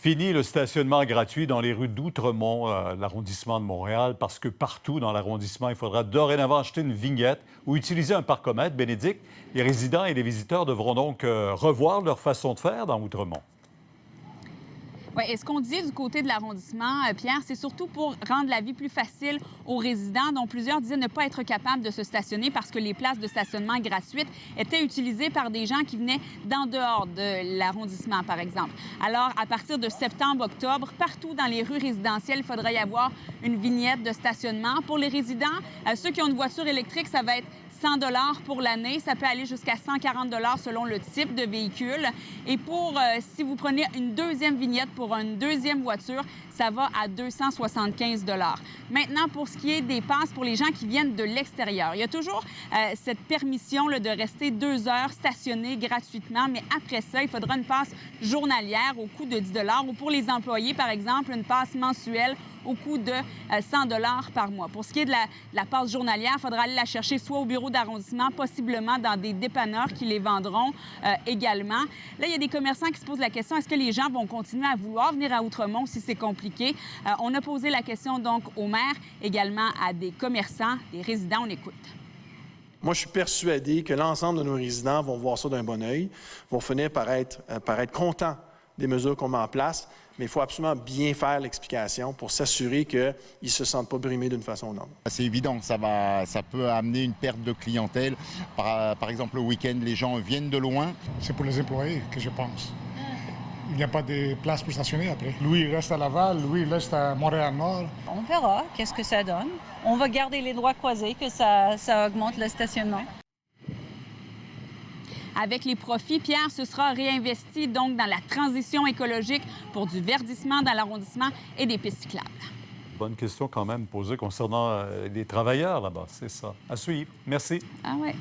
Fini le stationnement gratuit dans les rues d'Outremont, l'arrondissement de Montréal, parce que partout dans l'arrondissement, il faudra dorénavant acheter une vignette ou utiliser un parcomètre. Bénédicte, les résidents et les visiteurs devront donc revoir leur façon de faire dans Outremont. Oui, et ce qu'on disait du côté de l'arrondissement, Pierre, c'est surtout pour rendre la vie plus facile aux résidents, dont plusieurs disaient ne pas être capables de se stationner parce que les places de stationnement gratuites étaient utilisées par des gens qui venaient d'en dehors de l'arrondissement, par exemple. Alors, à partir de septembre-octobre, partout dans les rues résidentielles, il faudra y avoir une vignette de stationnement. Pour les résidents, ceux qui ont une voiture électrique, ça va être 100 $ pour l'année. Ça peut aller jusqu'à 140 $ selon le type de véhicule. Et pour, si vous prenez une deuxième vignette pour une deuxième voiture, ça va à 275 $. Maintenant, pour ce qui est des passes pour les gens qui viennent de l'extérieur, il y a toujours cette permission là, de rester 2 heures stationnés gratuitement, mais après ça, il faudra une passe journalière au coût de 10 $ ou pour les employés, par exemple, une passe mensuelle au coût de 100 $ par mois. Pour ce qui est de la passe journalière, il faudra aller la chercher soit au bureau d'arrondissement, possiblement dans des dépanneurs qui les vendront également. Là, il y a des commerçants qui se posent la question, est-ce que les gens vont continuer à vouloir venir à Outremont si c'est compliqué? On a posé la question donc au maire, également à des commerçants, des résidents. On écoute. Moi, je suis persuadé que l'ensemble de nos résidents vont voir ça d'un bon œil, vont finir par être contents des mesures qu'on met en place, mais il faut absolument bien faire l'explication pour s'assurer qu'ils ne se sentent pas brimés d'une façon ou d'une autre. C'est évident, ça peut amener une perte de clientèle. Par exemple, le week-end, les gens viennent de loin. C'est pour les employés que je pense. Il n'y a pas de place pour stationner après. Lui, il reste à Laval, lui, il reste à Montréal-Nord. On verra qu'est-ce que ça donne. On va garder les droits croisés, que ça augmente le stationnement. Avec les profits, Pierre, ce sera réinvesti donc dans la transition écologique pour du verdissement dans l'arrondissement et des pistes cyclables. Bonne question quand même posée concernant les travailleurs là-bas, c'est ça. À suivre. Merci. Ah ouais.